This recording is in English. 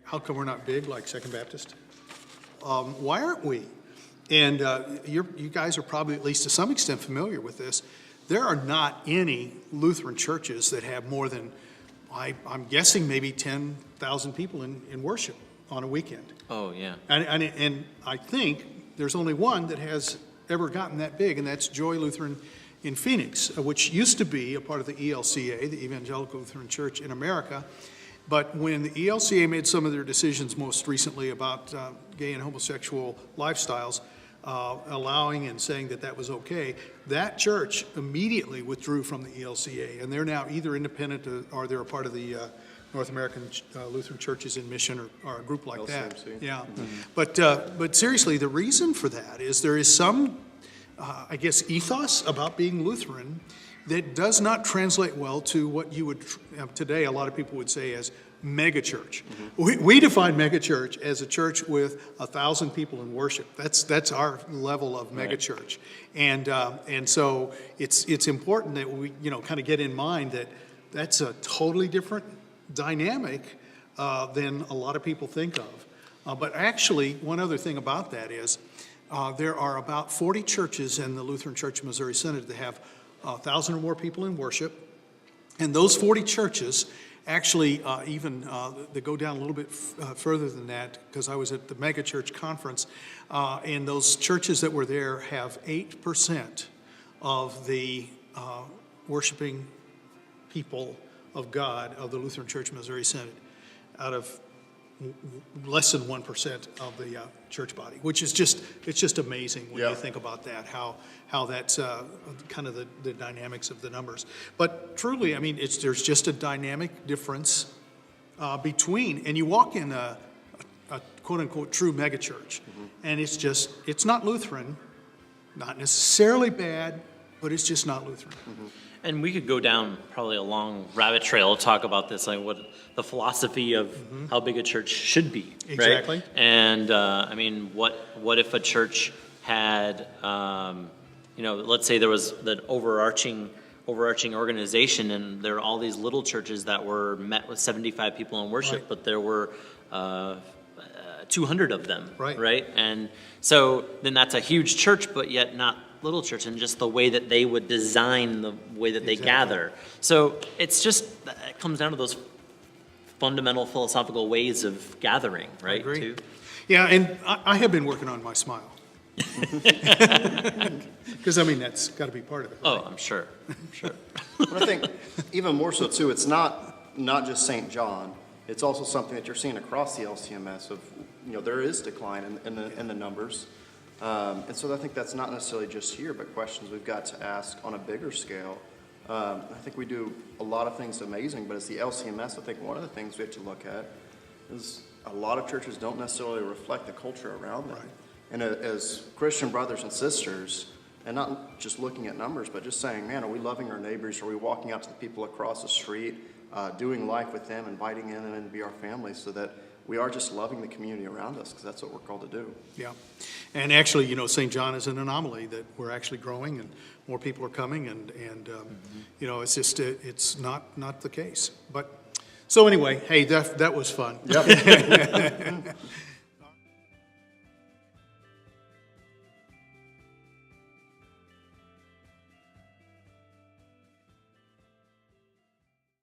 how come we're not big like Second Baptist? Why aren't we? And you guys are probably, at least to some extent, familiar with this. There are not any Lutheran churches that have more than, I'm guessing, maybe 10,000 people in worship on a weekend. Oh, yeah. And I think there's only one that has ever gotten that big, and that's Joy Lutheran in Phoenix, which used to be a part of the ELCA, the Evangelical Lutheran Church in America. But when the ELCA made some of their decisions most recently about gay and homosexual lifestyles, allowing and saying that was okay, that church immediately withdrew from the ELCA, and they're now either independent or they're a part of the North American Lutheran Churches in Mission or a group like that. Yeah, but seriously, the reason for that is there is some, I guess, ethos about being Lutheran that does not translate well to what you would today a lot of people would say as mega church. We define mega church as a church with 1,000 people in worship. That's our level of mega church, and so it's important that we kind of get in mind that that's a totally different dynamic than a lot of people think of. But actually, one other thing about that is there are about 40 churches in the Lutheran Church of Missouri Synod that have 1,000 or more people in worship, and those 40 churches actually even they go down a little bit further than that, because I was at the mega church conference, and those churches that were there have 8% of the worshiping people of God of the Lutheran Church of Missouri Synod out of less than 1% of the church body, which is just amazing when you think about that, how that's kind of the dynamics of the numbers. But truly, I mean, there's just a dynamic difference between, and you walk in a quote unquote true megachurch, and it's not Lutheran, not necessarily bad, but it's just not Lutheran. And we could go down probably a long rabbit trail to talk about this, like what the philosophy of how big a church should be. Exactly. Right? And I mean, what if a church had, let's say there was the overarching organization, and there are all these little churches that were met with 75 people in worship, but there were 200 of them. Right. And so then that's a huge church, but yet not little church, and just the way that they would design the way that they gather. So it comes down to those fundamental philosophical ways of gathering, right? I agree. Too? Yeah, and I have been working on my smile. Because, I mean, that's got to be part of it. Right? Oh, I'm sure. But I think even more so, too, it's not just St. John. It's also something that you're seeing across the LCMS of, there is decline in the numbers. And so I think that's not necessarily just here, but questions we've got to ask on a bigger scale. I think we do a lot of things amazing, but as the LCMS, I think one of the things we have to look at is a lot of churches don't necessarily reflect the culture around them. Right. And as Christian brothers and sisters, and not just looking at numbers, but just saying, man, are we loving our neighbors? Are we walking out to the people across the street, doing life with them, inviting in them to be our family, so that we are just loving the community around us, because that's what we're called to do. Yeah. And actually, St. John is an anomaly that we're actually growing and more people are coming, and it's just, it's not the case. But, so anyway, hey, that was fun. Yep.